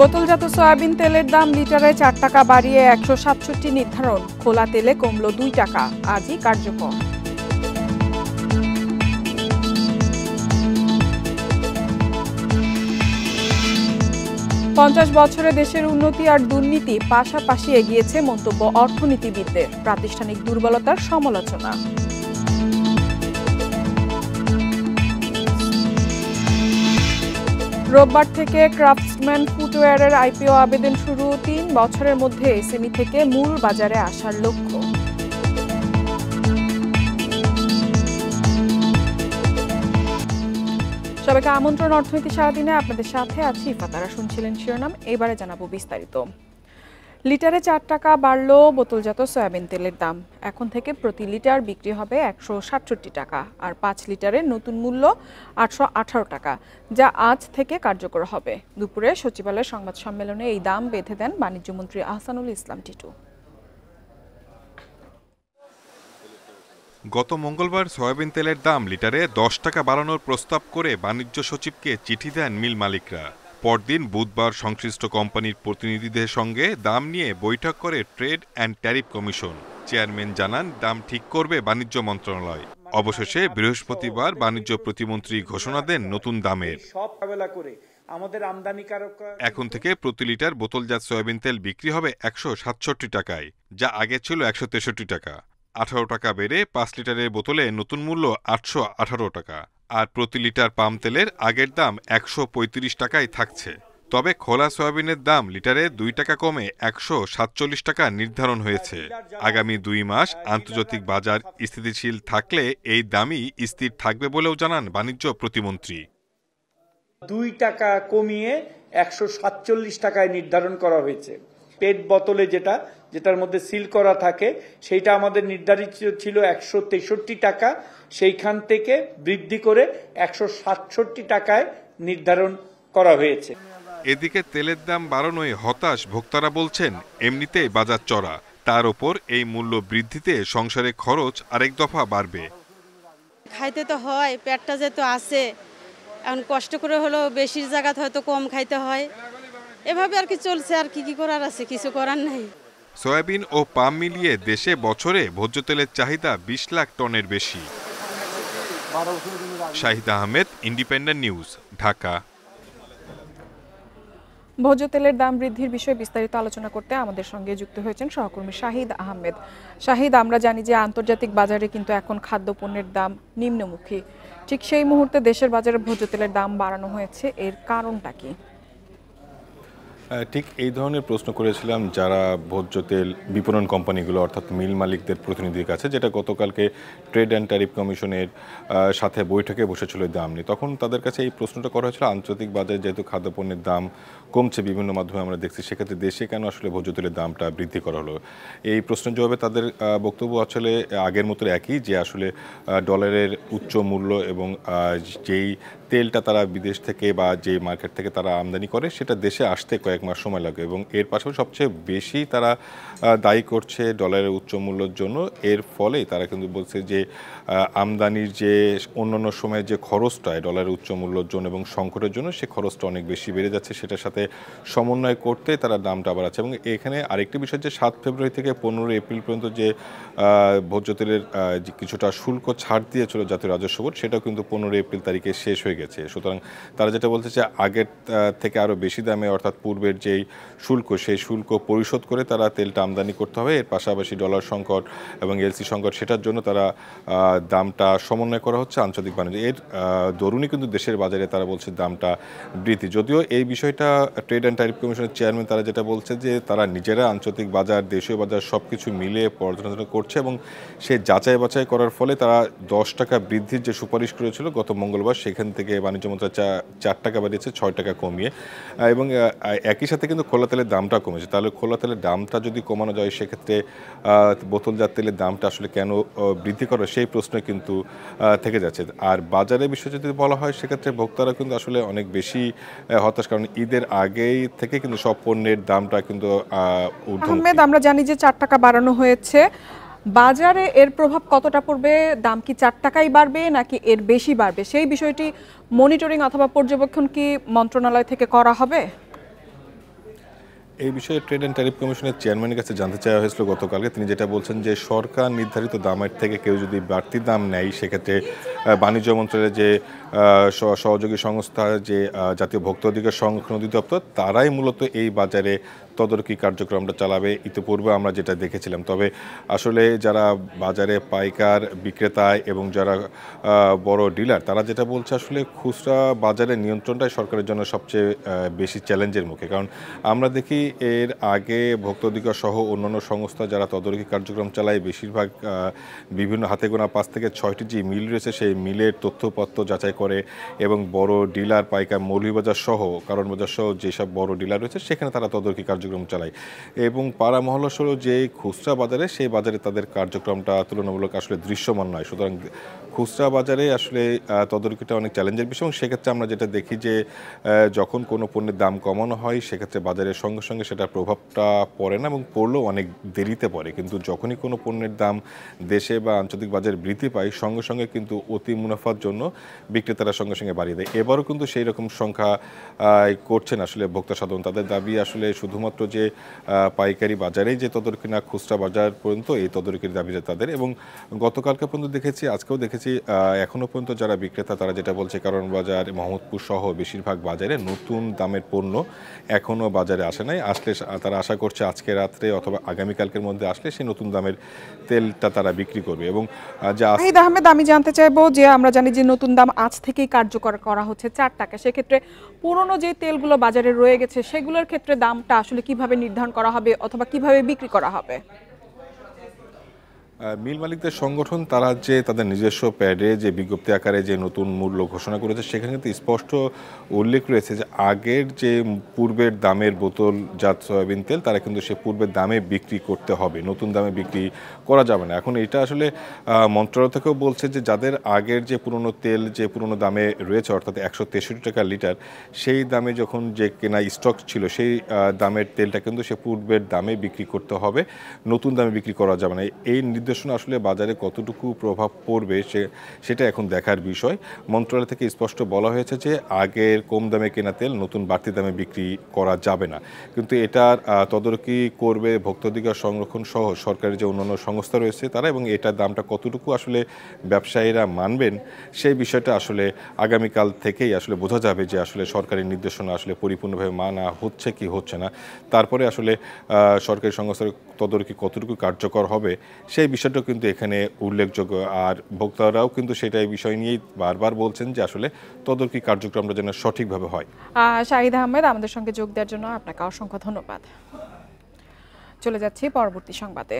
বোতলজাত সয়াবিন তেলের দাম লিটারে 4 টাকা বাড়িয়ে 167 নির্ধারণ। খোলা তেলে কমল 2 টাকা, আজই কার্যকর। পঞ্চাশ বছরে দেশের উন্নতি আর দুর্নীতি পাশাপাশি এগিয়েছে মন্তব্য অর্থনীতিবিদদের। প্রাতিষ্ঠানিক দুর্বলতার সমালোচনা। রোববার থেকে ক্রাফটসম্যান ফুটওয়্যারের আইপিও আবেদন শুরু। 3 বছরের মধ্যে এসএমই থেকে মূল বাজারে আসার লক্ষ্য। সবাইকে আমন্ত্রণ অর্থনীতি সারাদিনে, আপনাদের সাথে আছি ইফাতারা। শুনছিলেন শিরোনাম, এবারে জানাবো বিস্তারিত। লিটারে 4 টাকা বাড়ল বোতলজাত সয়াবিন তেলের দাম। এখন থেকে প্রতি লিটার বিক্রি হবে 167 টাকা, আর 5 লিটারের নতুন মূল্য 818 টাকা, যা আজ থেকে কার্যকর হবে। দুপুরে সচিবালয়ের সংবাদ সম্মেলনে এই দাম বেঁধে দেন বাণিজ্যমন্ত্রী আহসানুল ইসলাম টিটু। গত মঙ্গলবার সয়াবিন তেলের দাম লিটারে 10 টাকা বাড়ানোর প্রস্তাব করে বাণিজ্য সচিবকে চিঠি দেন মিল মালিকরা। পরদিন বুধবার সংশ্লিষ্ট কোম্পানির প্রতিনিধিদের সঙ্গে দাম নিয়ে বৈঠক করে trade and tariff commission. Chairman জানান দাম ঠিক করবে বাণিজ্য মন্ত্রণালয়। অবশেষে বৃহস্পতিবার বাণিজ্য প্রতিমন্ত্রী ঘোষণা দেন নতুন দামের। এখন থেকে প্রতি লিটার বোতলজাত সয়াবিন তেল বিক্রি হবে 167 টাকায়, যা আগে ছিল 163 টাকা। 18 টাকা বেড়ে 5 লিটারের বোতলে নতুন মূল্য 818 টাকা, আর প্রতি লিটার পাম তেলের আগের দাম 135 টাকায় থাকছে। তবে খোলা সয়াবিনের দাম লিটারে 2 টাকা কমে 147 টাকা নির্ধারণ হয়েছে। আগামী 2 মাস আন্তর্জাতিক বাজার স্থিতিশীল থাকলে এই দামই স্থির থাকবে বলেও জানান বাণিজ্য প্রতিমন্ত্রী। 2 টাকা কমিয়ে 147 টাকায় নির্ধারণ করা হয়েছে। পেট বোতলে যেটার মধ্যে সিল করা থাকে, সেইটা আমাদের নির্ধারিত ছিল 163 টাকা, সেইখান থেকে বৃদ্ধি করে 167 টাকায় নির্ধারণ করা হয়েছে। এদিকে তেলের দাম বাড়ানোয় হতাশ ভোক্তারা বলছেন, এমনিতেই বাজার চড়া, তার ওপর এই মূল্য বৃদ্ধিতে সংসারে খরচ আরেক দফা বাড়বে। খাইতে তো হয়, পেটটা যেহেতু আছে, এখন কষ্ট করে হলো বেশি জায়গাতে হয়তো কম খাইতে হয়, এভাবে আর কি চলছে। আর কি করার আছে, কিছু করার নাই। সয়াবিন ও পাম মিলিয়ে দেশে বছরে ভোজ্য তেলের চাহিদা 20 লাখ টনের বেশি। Shahid Ahmed, independent news, Dhaka. ভোজ্য তেলের দাম বৃদ্ধির বিষয়ে বিস্তারিত আলোচনা করতে আমাদের সঙ্গে যুক্ত হয়েছেন সহকর্মী শাহিদ আহমেদ। শাহিদ, আমরা জানি যে আন্তর্জাতিক বাজারে কিন্তু এখন খাদ্যপণ্যের দাম নিম্নমুখী, ঠিক সেই মুহূর্তে দেশের বাজারে ভোজ্য তেলের দাম বাড়ানো হয়েছে, এর কারণটা কি? ঠিক এই ধরনের প্রশ্ন করেছিলাম যারা ভোজ্য তেল বিপণন কোম্পানিগুলো অর্থাৎ মিল মালিকদের প্রতিনিধির কাছে, যেটা গতকালকে ট্রেড অ্যান্ড ট্যারিফ কমিশনের সাথে বৈঠকে বসেছিল দাম নিয়ে। তখন তাদের কাছে এই প্রশ্নটা করা হয়েছিল, আন্তর্জাতিক বাজারে যেহেতু খাদ্যপণ্যের দাম কমছে বিভিন্ন মাধ্যমে আমরা দেখছি, সেক্ষেত্রে দেশে কেন আসলে ভোজ্য তেলের দামটা বৃদ্ধি করা হলো। এই প্রশ্নের জবাবে তাদের বক্তব্য আসলে আগের মতো একই, যে আসলে ডলারের উচ্চ মূল্য এবং যেই তেলটা তারা বিদেশ থেকে বা যে মার্কেট থেকে তারা আমদানি করে সেটা দেশে আসতে কয়েক মাস সময় লাগে, এবং এর পাশাপাশি সবচেয়ে বেশি তারা দায়ী করছে ডলারের উচ্চ মূল্যের জন্য। এর ফলে তারা কিন্তু বলছে যে আমদানির যে অন্যান্য সময়ে যে খরচটা ডলারের উচ্চ মূল্যের জন্য এবং সংকটের জন্য, সে খরচটা অনেক বেশি বেড়ে যাচ্ছে, সেটার সাথে সমন্বয় করতে তারা দামটা বাড়াচ্ছে। এবং এখানে আরেকটি বিষয় যে 7 ফেব্রুয়ারি থেকে 15 এপ্রিল পর্যন্ত যে ভোজ্য তেলের কিছুটা শুল্ক ছাড় দিয়েছিল জাতীয় রাজস্ব বোর্ড, সেটাও কিন্তু 15 এপ্রিল তারিখে শেষ হয়ে গেছে। সুতরাং তারা যেটা বলছে যে আগের থেকে আরও বেশি দামে, অর্থাৎ পূর্বের যেই শুল্ক, সেই শুল্ক পরিশোধ করে তারা তেলটা আমদানি করতে হবে। এর পাশাপাশি ডলার সংকট এবং এলসি সংকট, সেটার জন্য তারা দামটা সমন্বয় করা হচ্ছে আন্তর্জাতিক বাণিজ্য। এর দরুনই কিন্তু দেশের বাজারে তারা বলছে দামটা বৃদ্ধি। যদিও এই বিষয়টা ট্রেড অ্যান্ড ট্যারিফ কমিশনের চেয়ারম্যান তারা যেটা বলছে যে তারা নিজেরা আন্তর্জাতিক বাজার, দেশীয় বাজার সব কিছু মিলে পর্যালোচনা করছে, এবং সে যাচাই বাছাই করার ফলে তারা 10 টাকা বৃদ্ধির যে সুপারিশ করেছিল গত মঙ্গলবার, সেখান থেকে বাণিজ্য মন্ত্রণালয় 4 টাকা বাড়িয়েছে 6 টাকা কমিয়ে। এবং একই সাথে কিন্তু খোলা তেলের দামটা কমেছে। তাহলে খোলা তেলের দামটা যদি কমানো যায়, সেক্ষেত্রে বোতলজাত তেলের দামটা আসলে কেন বৃদ্ধি করে, সেই প্রশ্ন কিন্তু থেকে যাচ্ছে। আর বাজারের বিষয় যদি বলা হয়, সেক্ষেত্রে ভোক্তারা কিন্তু আসলে অনেক বেশি হতাশ, কারণ ঈদের আগেই থেকে কিন্তু সব পণ্যের দামটা কিন্তু আহমেদ, আমরা জানি যে 4 টাকা বাড়ানো হয়েছে, বাজারে এর প্রভাব কতটা পড়বে? দাম কি 4 টাকাই বাড়বে নাকি এর বেশি বাড়বে, সেই বিষয়টি মনিটরিং অথবা পর্যবেক্ষণ কি মন্ত্রণালয় থেকে করা হবে? এই বিষয়ে ট্রেড অ্যান্ড ট্যারিফ কমিশনের চেয়ারম্যানের কাছে জানতে চাওয়া হয়েছিল গতকালকে। তিনি যেটা বলছেন যে সরকার নির্ধারিত দামের থেকে কেউ যদি বাড়তি দাম নেয় সেক্ষেত্রে বাণিজ্য মন্ত্রণালয়ের যে সহযোগী সংস্থা যে জাতীয় ভোক্তা অধিকার সংরক্ষণ অধিদপ্তর তারাই মূলত এই বাজারে তদারকি কার্যক্রমটা চালাবে। ইতিপূর্বে আমরা যেটা দেখেছিলাম, তবে আসলে যারা বাজারে পাইকার বিক্রেতা এবং যারা বড় ডিলার তারা যেটা বলছে আসলে খুচরা বাজারের নিয়ন্ত্রণটাই সরকারের জন্য সবচেয়ে বেশি চ্যালেঞ্জের মুখে। কারণ আমরা দেখি এর আগে ভোক্তা অধিকার সহ অন্যান্য সংস্থা যারা তদারকি কার্যক্রম চালায় বেশিরভাগ বিভিন্ন হাতে গোনা 5 থেকে 6টি যে মিল রয়েছে সেই মিলের তথ্যপত্র যাচাই করে এবং বড় ডিলার পাইকার মৌলভীবাজার সহ কারণ বাজার সহ যেসব বড় ডিলার রয়েছে সেখানে তারা তদারকি কার্যক্রম চালায় এবং পাড়া মহল্লা সহ যে খুচরা বাজারে সেই বাজারে তাদের কার্যক্রমটা তুলনামূলক আসলে দৃশ্যমান নয়। সুতরাং খুচরা বাজারে আসলে তদারকিটা অনেক চ্যালেঞ্জের বিষয় এবং সেক্ষেত্রে আমরা যেটা দেখি যে যখন কোনো পণ্যের দাম কমানো হয় সেক্ষেত্রে বাজারের সঙ্গে সঙ্গে সেটার প্রভাবটা পড়ে না এবং পড়লেও অনেক দেরিতে পড়ে, কিন্তু যখনই কোনো পণ্যের দাম দেশে বা আন্তর্জাতিক বাজারে বৃদ্ধি পায় সঙ্গে সঙ্গে কিন্তু অতি মুনাফার জন্য বিক্রেতারা সঙ্গে সঙ্গে বাড়িয়ে দেয়। এবারও কিন্তু সেই রকম সংখ্যা করছেন আসলে ভোক্তা সাধারণ। তাদের দাবি আসলে শুধুমাত্র যে পাইকারি বাজারেই যে তদারকি না খুচরা বাজার পর্যন্ত এই তদারকির দাবিটা তাদের। এবং গতকালকে পর্যন্ত দেখেছি, আজকেও দেখেছি, এখনও পর্যন্ত যারা বিক্রেতা তারা যেটা বলছে কারণ বাজার মোহাম্মদপুর সহ বেশিরভাগ বাজারে নতুন দামের পণ্য এখনও বাজারে আসে নাই। আসলে তারা আশা করছে আজকে রাত্রে অথবা আগামীকালকের মধ্যে আসলে সেই নতুন দামের তেলটা তারা বিক্রি করবে। এবং আহিদ আহমেদ, আমি জানতে চাইবো যে আমরা জানি যে নতুন দাম আজ থেকেই কার্যকর করা হচ্ছে 4 টাকা, সেক্ষেত্রে পুরনো যে তেলগুলো বাজারে রয়ে গেছে সেগুলোর ক্ষেত্রে দামটা আসলে কিভাবে নির্ধারণ করা হবে অথবা কিভাবে বিক্রি করা হবে? মিল মালিকদের সংগঠন তারা যে তাদের নিজস্ব প্যাডে যে বিজ্ঞপ্তি আকারে যে নতুন মূল্য ঘোষণা করেছে সেখানে কিন্তু স্পষ্ট উল্লেখ রয়েছে যে আগের যে পূর্বের দামের বোতলজাত সয়াবিন তেল তারা কিন্তু সে পূর্বের দামে বিক্রি করতে হবে, নতুন দামে বিক্রি করা যাবে না। এখন এটা আসলে মন্ত্রণালয় থেকেও বলছে যে যাদের আগের যে পুরনো তেল যে পুরনো দামে রয়েছে অর্থাৎ 163 টাকা লিটার সেই দামে যখন যে কেনা স্টক ছিল সেই দামের তেলটা কিন্তু সে পূর্বের দামে বিক্রি করতে হবে, নতুন দামে বিক্রি করা যাবে না। এই নির্দেশনা আসলে বাজারে কতটুকু প্রভাব পড়বে সেটা এখন দেখার বিষয়। মন্ত্রণালয় থেকে স্পষ্ট বলা হয়েছে যে আগের কম দামে কেনা তেল নতুন বাড়তি দামে বিক্রি করা যাবে না, কিন্তু এটার তদারকি করবে ভোক্তা অধিকার সংরক্ষণ সহ সরকারের যে অন্যান্য সংস্থা রয়েছে তারা, এবং এটার দামটা কতটুকু আসলে ব্যবসায়ীরা মানবেন সেই বিষয়টা আসলে আগামীকাল থেকেই আসলে বোঝা যাবে যে আসলে সরকারি নির্দেশনা আসলে পরিপূর্ণভাবে মানা হচ্ছে কি হচ্ছে না। তারপরে আসলে সরকারি সংস্থার তদারকি কতটুকু কার্যকর হবে সেই বিষয়টা কিন্তু এখানে উল্লেখযোগ্য। আর ভোক্তারাও কিন্তু সেটাই বিষয় নিয়েই বারবার বলছেন যে আসলে তদারকি কার্যক্রমটা যেন সঠিকভাবে হয়। শাহিদ আহমেদ, আমাদের সঙ্গে যোগ দেওয়ার জন্য আপনাকে অসংখ্য ধন্যবাদ। চলে যাচ্ছি পরবর্তী সংবাদে।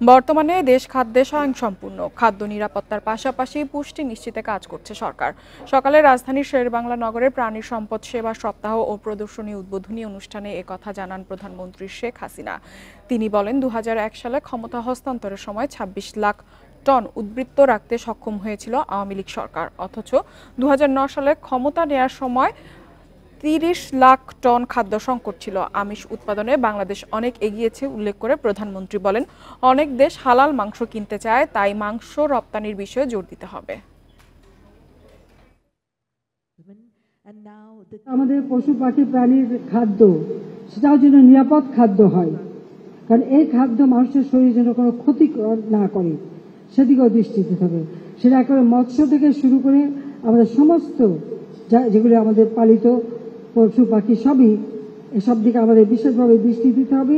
বর্তমানে দেশ খাদ্যে স্বয়ংসম্পূর্ণ, খাদ্য নিরাপত্তার পাশাপাশি পুষ্টি নিশ্চিতে কাজ করছে সরকার। সকালে রাজধানীর শেরেবাংলা নগরে প্রাণী সম্পদ সেবা সপ্তাহ ও প্রদর্শনী উদ্বোধনী অনুষ্ঠানে একথা জানান প্রধানমন্ত্রী শেখ হাসিনা। তিনি বলেন 2001 সালে ক্ষমতা হস্তান্তরের সময় 26 লাখ টন উদ্বৃত্ত রাখতে সক্ষম হয়েছিল আওয়ামী লীগ সরকার, অথচ 2009 সালে ক্ষমতা নেয়ার সময় 30 লাখ টন খাদ্য সংকট ছিল। আমিষ উৎপাদনে বাংলাদেশ অনেক এগিয়েছে উল্লেখ করে প্রধানমন্ত্রী বলেন, অনেক দেশ হালাল মাংস কিনতে চায়, তাই মাংস রপ্তানির বিষয়ে জোর দিতে হবে। আমাদের পশু পাখি প্রাণীর খাদ্য সেটাও যেন নিরাপদ খাদ্য হয়, কারণ এই খাদ্য মানুষের শরীরে যেন কোনো ক্ষতি না করে সেদিকেও দৃষ্টি দিতে হবে। সেটা একেবারে মৎস্য থেকে শুরু করে আমাদের সমস্ত যেগুলো আমাদের পালিত পশু পাখি সবই, এসব দিকে আমাদের বিশেষভাবে দৃষ্টি দিতে হবে।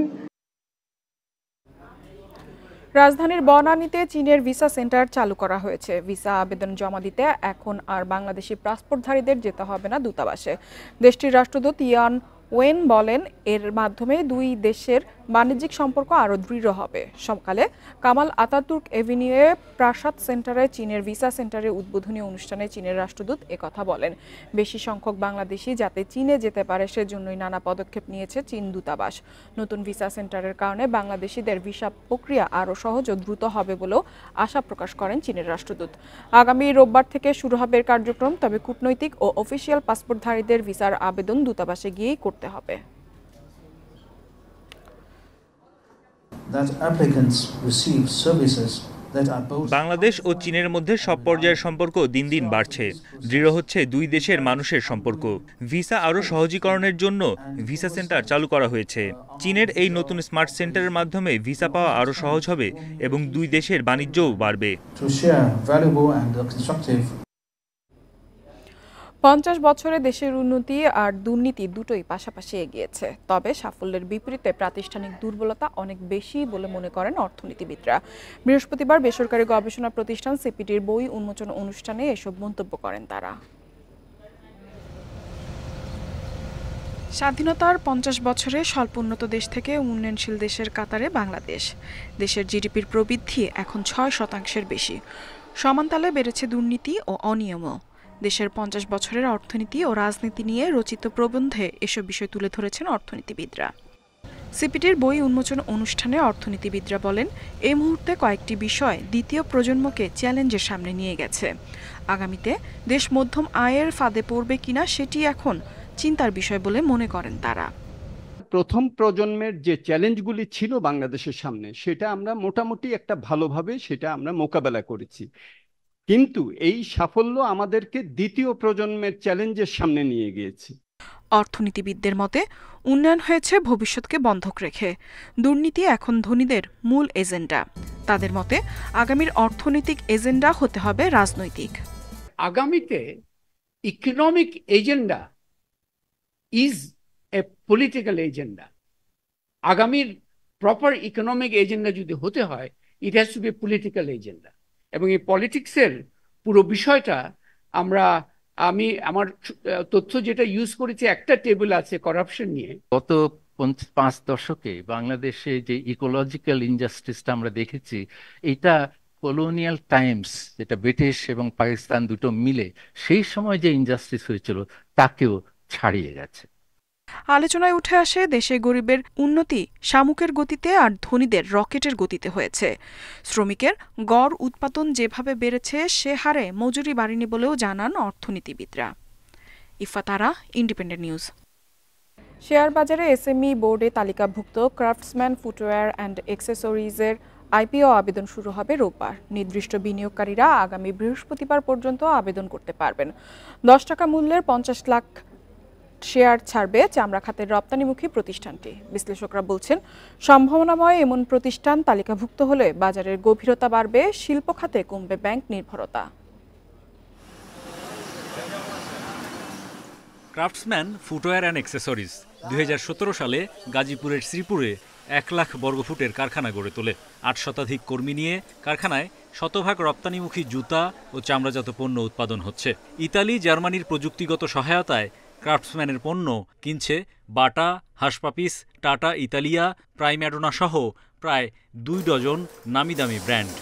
রাজধানীর বনানীতে চীনের ভিসা সেন্টার চালু করা হয়েছে। ভিসা আবেদন জমা দিতে এখন আর বাংলাদেশি পাসপোর্টধারীদের যেতে হবে না দূতাবাসে। দেশটির রাষ্ট্রদূত ইয়ান ওয়েন বলেন, এর মাধ্যমে দুই দেশের বাণিজ্যিক সম্পর্ক আরও দৃঢ় হবে। সকালে কামাল আতাতুর্ক এভিনিউয়ে প্রাসাদ সেন্টারে চীনের ভিসা সেন্টারের উদ্বোধনী অনুষ্ঠানে চীনের রাষ্ট্রদূত একথা বলেন। বেশি সংখ্যক বাংলাদেশি যাতে চীনে যেতে পারে সেজন্যই নানা পদক্ষেপ নিয়েছে চীন দূতাবাস। নতুন ভিসা সেন্টারের কারণে বাংলাদেশিদের ভিসা প্রক্রিয়া আরও সহজ ও দ্রুত হবে বলেও আশা প্রকাশ করেন চীনের রাষ্ট্রদূত। আগামী রোববার থেকে শুরু হবে এর কার্যক্রম, তবে কূটনৈতিক ও অফিসিয়াল পাসপোর্টধারীদের ভিসার আবেদন দূতাবাসে গিয়েই করতে হবে। That applicants receive services Bangladesh ও চীনের মধ্যে সব পর্যায়ের সম্পর্ক দিন দিন বাড়ছে। দৃঢ় হচ্ছে দুই দেশের মানুষের সম্পর্ক। ভিসা আরও সহজীকরণের জন্য ভিসা সেন্টার চালু করা হয়েছে। চীনের এই নতুন স্মার্ট সেন্টারের মাধ্যমে ভিসা পাওয়া আরও সহজ হবে এবং দুই দেশের বাণিজ্যও বাড়বে। 50 বছরে দেশের উন্নতি আর দুর্নীতি দুটোই পাশাপাশি এগিয়েছে। তবে সাফল্যের বিপরীতে প্রাতিষ্ঠানিক দুর্বলতা অনেক বেশি বলে মনে করেন অর্থনীতিবিদরা। বৃহস্পতিবার বেসরকারি গবেষণা প্রতিষ্ঠান সিপিডির বই উন্মোচন অনুষ্ঠানে এসব মন্তব্য করেন তারা। স্বাধীনতার 50 বছরে স্বল্পোন্নত দেশ থেকে উন্নয়নশীল দেশের কাতারে বাংলাদেশ। দেশের জিডিপির প্রবৃদ্ধি এখন 6% বেশি। সমানতালে বেড়েছে দুর্নীতি ও অনিয়মও। দেশের 50 বছরের অর্থনীতি ও রাজনীতি নিয়ে রচিত প্রবন্ধে এসব বিষয় তুলে ধরেছেন অর্থনীতিবিদরা। সিপিডির বই উন্মোচন অনুষ্ঠানে অর্থনীতিবিদরা বলেন, এই মুহূর্তে কয়েকটি বিষয় দ্বিতীয় প্রজন্মকে চ্যালেঞ্জের সামনে নিয়ে গেছে। আগামীতে দেশ মধ্যম আয়ের ফাঁদে পড়বে কিনা সেটি এখন চিন্তার বিষয় বলে মনে করেন তারা। প্রথম প্রজন্মের যে চ্যালেঞ্জগুলি ছিল বাংলাদেশের সামনে, সেটা আমরা মোটামুটি একটা ভালোভাবে সেটা আমরা মোকাবেলা করেছি। কিন্তু এই সাফল্য আমাদেরকে দ্বিতীয় প্রজন্মের চ্যালেঞ্জের সামনে নিয়ে গিয়েছে। অর্থনীতিবিদদের মতে উন্নয়ন হয়েছে ভবিষ্যৎকে বন্ধক রেখে। দুর্নীতি এখন ধনীদের মূল এজেন্ডা। তাদের মতে আগামীর অর্থনৈতিক এজেন্ডা হতে হবে রাজনৈতিক। আগামীতে economic agenda is a political agenda. আগামীর প্রপার ইকোনমিক এজেন্ডা যদি হতে হয়, it has to B political agenda. এবং এই পলিটিক্সের পুরো বিষয়টা আমি আমার তথ্য যেটা ইউজ করেছি, একটা টেবিল আছে করাপশন নিয়ে। গত 5 দশকে বাংলাদেশে যে ইকোলজিক্যাল ইনজাস্টিসটা আমরা দেখেছি, এটা কলোনিয়াল টাইমস, যেটা ব্রিটিশ এবং পাকিস্তান দুটো মিলে সেই সময় যে ইনজাস্টিস হয়েছিল তাকেও ছাড়িয়ে গেছে। আলোচনায় উঠে আসে দেশে গরিবের উন্নতি শামুকের গতিতে আর ধনীদের রকেটের গতিতে হয়েছে। শ্রমিকের গড় উৎপাদন যেভাবে বেড়েছে সে হারে মজুরি বাড়েনি বলেও জানান অর্থনীতিবিদরা। ইফাতারা, ইন্ডিপেন্ডেন্ট নিউজ। শেয়ার বাজারে এসএমই বোর্ডে তালিকাভুক্ত ক্রাফটসম্যান ফুটওয়্যার অ্যান্ড অ্যাক্সেসরিজের আইপিও আবেদন শুরু হবে রোববার। নির্দিষ্ট বিনিয়োগকারীরা আগামী বৃহস্পতিবার পর্যন্ত আবেদন করতে পারবেন। 10 টাকা মূল্যের 50 লাখ শেয়ার ছাড়বে চামড়া খাতের রপ্তানিমুখী প্রতিষ্ঠানটি। বিশ্লেষকরা বলছেন, সম্ভাবনাময় এমন প্রতিষ্ঠান তালিকাভুক্ত হলে বাজারের গভীরতা বাড়বে, শিল্প খাতে কমবে ব্যাংক নির্ভরতা। ক্রাফটসম্যান ফুটওয়্যার অ্যান্ড অ্যাক্সেসরিজ 2017 সালে গাজীপুরের শ্রীপুরে 1 লাখ বর্গফুটের কারখানা গড়ে তোলে। 8 শতাধিক কর্মী নিয়ে কারখানায় শতভাগ রপ্তানিমুখী জুতা ও চামড়াজাত পণ্য উৎপাদন হচ্ছে। ইতালি, জার্মানির প্রযুক্তিগত সহায়তায় ক্রাফটসম্যানের পণ্য কিনছে বাটা, হাসপাপিস, টাটা ইতালিয়া, প্রাইম্যাডোনা সহ প্রায় 2 ডজন নামিদামি ব্র্যান্ড।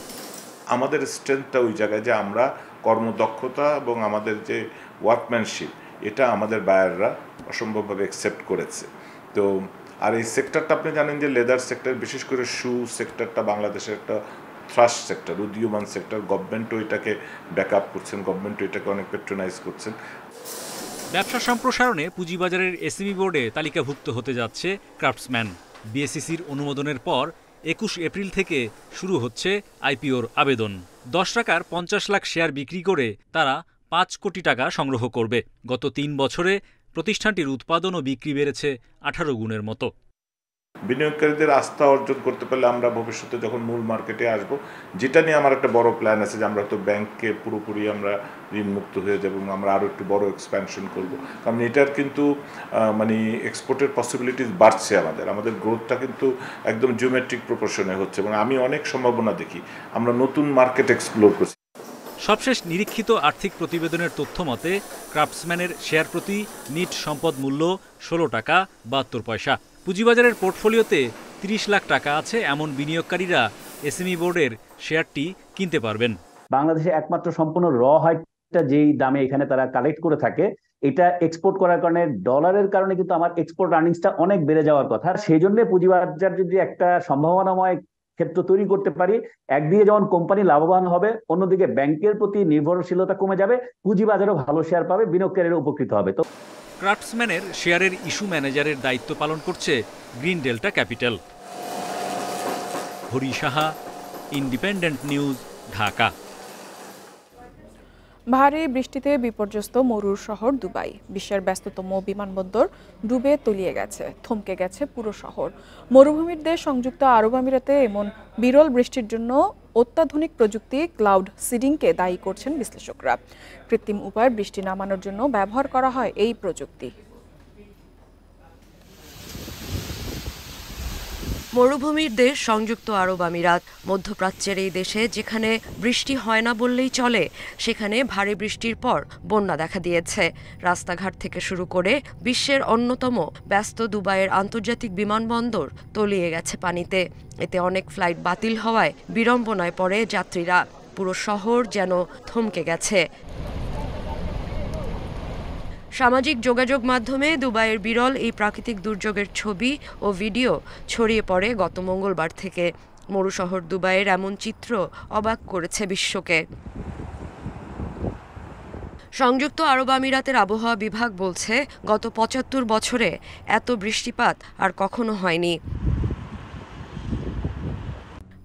আমাদের স্ট্রেংথটা ওই জায়গায় যে আমরা কর্মদক্ষতা এবং আমাদের যে ওয়ার্কম্যানশিপ, এটা আমাদের বায়াররা অসম্ভবভাবে অ্যাকসেপ্ট করেছে। তো আর এই সেক্টরটা আপনি জানেন যে লেদার সেক্টর, বিশেষ করে শু সেক্টরটা বাংলাদেশের একটা থ্রাস্ট সেক্টর, উদীয়মান সেক্টর। গভর্নমেন্টও এটাকে ব্যাকআপ করছেন, গভর্নমেন্টও এটাকে অনেক প্যাট্রোনাইজ করছেন। ব্যবসা সম্প্রসারণে পুঁজিবাজারের এসএমই বোর্ডে তালিকাভুক্ত হতে যাচ্ছে ক্রাফটসম্যান। বিএসইসির অনুমোদনের পর 21 এপ্রিল থেকে শুরু হচ্ছে আইপিওর আবেদন। 10 টাকার 50 লাখ শেয়ার বিক্রি করে তারা 5 কোটি টাকা সংগ্রহ করবে। গত 3 বছরে প্রতিষ্ঠানটির উৎপাদন ও বিক্রি বেড়েছে 18 গুণের মতো। বিনিয়োগকারীদের আস্থা অর্জন করতে পারলে আমরা ভবিষ্যতে যখন মূল মার্কেটে আসব, যেটা নিয়ে আমার একটা বড় প্ল্যান আছে যে আমরা তো ব্যাংককে পুরোপুরি আমরা ঋণমুক্ত হয়ে যাব এবং আমরা আরও একটু বড় এক্সপ্যানশন করব। কারণ এটার কিন্তু এক্সপোর্টের পসিবিলিটিস বাড়ছে, আমাদের গ্রোথটা কিন্তু একদম জিওমেট্রিক প্রপোর্শনে হচ্ছে এবং আমি অনেক সম্ভাবনা দেখি। আমরা নতুন মার্কেট এক্সপ্লোর করছি। সবশেষ নিরীক্ষিত আর্থিক প্রতিবেদনের তথ্য মতে ক্রাফটসম্যানের শেয়ার প্রতি নিট সম্পদ মূল্য 16 টাকা 72 পয়সা। পুঁজিবাজারের পোর্টফোলিওতে 30 লাখ টাকা আছে এমন বিনিয়োগকারীরা এসএমই বোর্ডের শেয়ারটি কিনতে পারবেন। বাংলাদেশে একমাত্র সম্পূর্ণ হোয়াইটটা যেই দামে এখানে তারা কালেক্ট করে থাকে, এটা এক্সপোর্ট করার কারণে ডলারের কারণে কিন্তু আমার এক্সপোর্ট আর্নিংসটা অনেক বেড়ে যাওয়ার কথা। সেই জন্য পুঁজিবাজার যদি একটা সম্ভাবনাময় ক্ষেত্র তৈরি করতে পারি, একদিকে যেমন কোম্পানি লাভবান হবে, অন্যদিকে ব্যাংকের প্রতি নির্ভরশীলতা কমে যাবে, পুঁজিবাজারও ভালো শেয়ার পাবে, বিনিয়োগকারীরা উপকৃত হবে। তো ক্রাফটসম্যানের শেয়ারের ইস্যু ম্যানেজারের দায়িত্ব পালন করছে green delta capital. Hari Saha, independent news, Dhaka. ভারী বৃষ্টিতে বিপর্যস্ত মরুর শহর দুবাই। বিশ্বের ব্যস্ততম বিমানবন্দর ডুবে তলিয়ে গেছে, থমকে গেছে পুরো শহর। মরুভূমির দেশ সংযুক্ত আরব আমিরাতে এমন বিরল বৃষ্টির জন্য অত্যাধুনিক প্রযুক্তি ক্লাউড সিডিংকে দায়ী করছেন বিশ্লেষকরা। কৃত্রিম উপায়ে বৃষ্টি নামানোর জন্য ব্যবহার করা হয় এই প্রযুক্তি। মরুভূমির দেশ সংযুক্ত আরব আমিরাত। মধ্যপ্রাচ্যের এই দেশে যেখানে বৃষ্টি হয় না বললেই চলে, সেখানে ভারী বৃষ্টির পর বন্যা দেখা দিয়েছে। রাস্তাঘাট থেকে শুরু করে বিশ্বের অন্যতম ব্যস্ত দুবাইয়ের আন্তর্জাতিক বিমানবন্দর তলিয়ে গেছে পানিতে। এতে অনেক ফ্লাইট বাতিল হওয়ায় বিড়ম্বনায় পড়ে যাত্রীরা। পুরো শহর যেন থমকে গেছে। সামাজিক যোগাযোগ মাধ্যমে দুবাইয়ের বিরল এই প্রাকৃতিক দুর্যোগের ছবি ও ভিডিও ছড়িয়ে পড়ে গত মঙ্গলবার থেকে। মরুশহর দুবাইয়ের এমন চিত্র অবাক করেছে বিশ্বকে। সংযুক্ত আরব আমিরাতের আবহাওয়া বিভাগ বলছে, গত ৭৫ বছরে এত বৃষ্টিপাত আর কখনো হয়নি।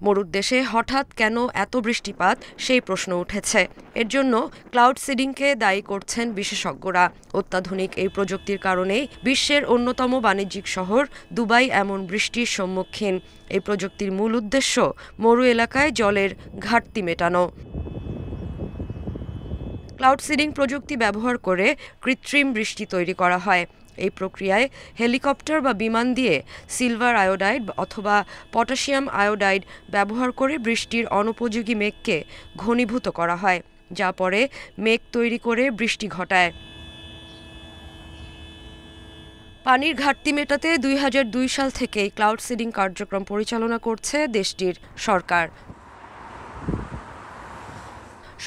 মরুর দেশে হঠাৎ কেন এত বৃষ্টিপাত, সেই প্রশ্ন উঠেছে। এর জন্য ক্লাউড সিডিংকে দায়ী করছেন বিশেষজ্ঞরা। অত্যাধুনিক এই প্রযুক্তির কারণেই বিশ্বের অন্যতম বাণিজ্যিক শহর দুবাই এমন বৃষ্টির সম্মুখীন। এই প্রযুক্তির মূল উদ্দেশ্য মরু এলাকায় জলের ঘাটতি মেটানো। ক্লাউড সিডিং প্রযুক্তি ব্যবহার করে কৃত্রিম বৃষ্টি তৈরি করা হয়। এই প্রক্রিয়ায় হেলিকপ্টার বা বিমান দিয়ে সিলভার আয়োডাইড অথবা পটাশিয়াম আয়োডাইড ব্যবহার করে বৃষ্টির অনুপযোগী মেঘকে ঘনীভূত করা হয়, যা পরে মেঘ তৈরি করে বৃষ্টি ঘটায়। পানির ঘাটতি মেটাতে ২০০২ সাল থেকেই ক্লাউড সিডিং কার্যক্রম পরিচালনা করছে দেশটির সরকার।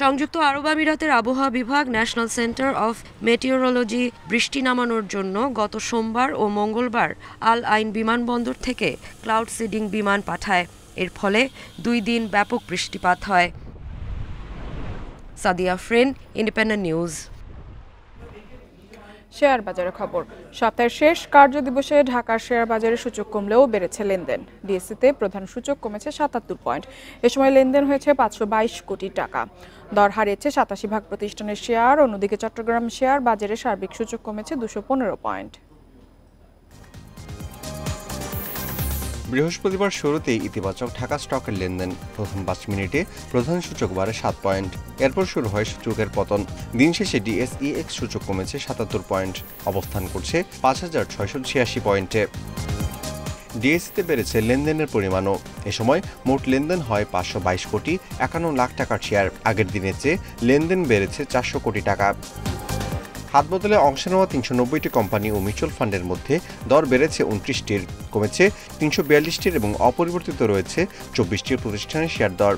সংযুক্ত আরব আমিরাতের আবহাওয়া বিভাগ ন্যাশনাল সেন্টার অফ মেটিওরোলজি বৃষ্টি নামানোর জন্য গত সোমবার ও মঙ্গলবার আল আইন বিমানবন্দর থেকে ক্লাউড সিডিং বিমান পাঠায়। এর ফলে ২ দিন ব্যাপক বৃষ্টিপাত হয়। Sadia Afrin, independent news. Share বাজারের খবর। সপ্তাহের শেষ কার্যদিবসে ঢাকার শেয়ার বাজারে সূচক কমলেও বেড়েছে লেনদেন। ডিএসসিতে প্রধান সূচক কমেছে ৭৭ পয়েন্ট। এ সময় লেনদেন হয়েছে ৫২২ কোটি টাকা। দর হারিয়েছে ৮৭ ভাগ প্রতিষ্ঠানের শেয়ার। অন্যদিকে চট্টগ্রাম শেয়ার বাজারে সার্বিক সূচক কমেছে ২১৫ পয়েন্ট। বৃহস্পতিবার শুরুতেই ইতিবাচক ঢাকা স্টকের লেনদেন। প্রথম ৫ মিনিটে প্রধান সূচক বাড়ে ৭ পয়েন্ট। এরপর শুরু হয় সূচকের পতন। দিন শেষে ডিএসইএক্স সূচক কমেছে ৭৭ পয়েন্ট, অবস্থান করছে ৫,৬৮৬ পয়েন্টে। ডিএসসিতে বেড়েছে লেনদেনের পরিমাণও। এ সময় মোট লেনদেন হয় ৫২২ কোটি ৫১ লাখ টাকার শেয়ার। আগের দিনের চেয়ে লেনদেন বেড়েছে ৪০০ কোটি টাকা। হাত বদলে অংশ নেওয়া ৩৯০টি কোম্পানি ও মিউচুয়াল ফান্ডের মধ্যে দর বেড়েছে ২৯টির, কমেছে ৩৪২টির এবং অপরিবর্তিত রয়েছে ২৪টি প্রতিষ্ঠানের শেয়ার দর।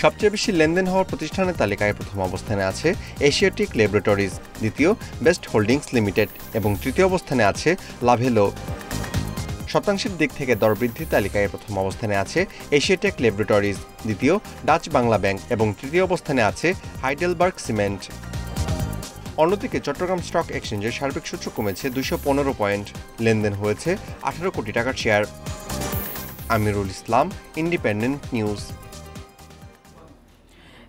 সবচেয়ে বেশি লেনদেন হওয়া প্রতিষ্ঠানের তালিকায় প্রথম অবস্থানে আছে এশিয়াটিক ল্যাবরেটরিজ, দ্বিতীয় বেস্ট হোল্ডিংস লিমিটেড এবং তৃতীয় অবস্থানে আছে লাভেলো। শতাংশের দিক থেকে দর বৃদ্ধির তালিকায় প্রথম অবস্থানে আছে এশিয়াটেক ল্যাবরেটরিজ, দ্বিতীয় ডাচ বাংলা ব্যাংক এবং তৃতীয় অবস্থানে আছে হাইডেলবার্গ সিমেন্ট। অন্যদিকে চট্টগ্রাম স্টক এক্সচেঞ্জের সার্বিক সূচক কমেছে ২১৫ পয়েন্ট। লেনদেন হয়েছে ১৮ কোটি টাকার share. Amirul Islam, independent news.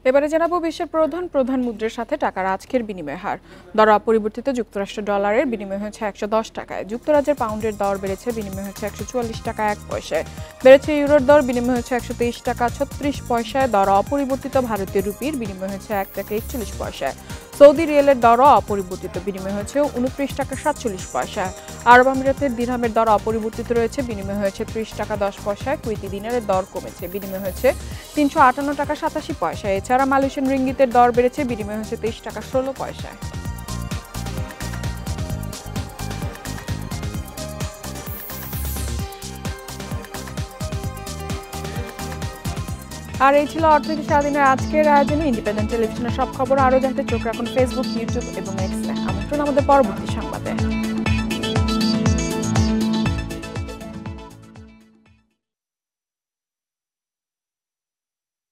এবারে জানাবো বিশ্বের প্রধান মুদ্রার সাথে টাকার আজকের বিনিময় হার। দর অপরিবর্তিত যুক্তরাষ্ট্র ডলারের বিনিময় হয়েছে ১১০ টাকায়। যুক্তরাজ্যের পাউন্ডের দর বেড়েছে, বিনিময় হচ্ছে ১৪৪ টাকা ১ পয়সায়। বেড়েছে ইউরোর দর, বিনিময় হচ্ছে ১২৩ টাকা ৩৬ পয়সায়। দর অপরিবর্তিত ভারতীয় রুপির বিনিময় হচ্ছে ১ টাকা ৪১ পয়সায়। সৌদি রিয়েলের দরও অপরিবর্তিত, বিনিময় হয়েছে ২৯ টাকা ৪৭ পয়সায়। আরব আমিরাতের দিরহামের দর অপরিবর্তিত রয়েছে, বিনিময় হয়েছে ৩০ টাকা ১০ পয়সায়। কুয়েতি দিনারের দর কমেছে, বিনিময় হয়েছে ৩৫৮ টাকা ৮৭ পয়সায়। এছাড়া মালয়েশিয়ান রিঙ্গিতের দর বেড়েছে, বিনিময় হচ্ছে ২৩ টাকা ১৬ পয়সায়। আর এই ছিল অর্থনীতি সারাদিনের আজকের আয়োজনে। ইন্ডিপেন্ডেন্ট টেলিভিশনের সব খবর আরও জানতে চোখ রাখুন ফেসবুক, ইউটিউব এবং এক্সে। আমন্ত্রণ আমাদের পরবর্তী সংবাদে।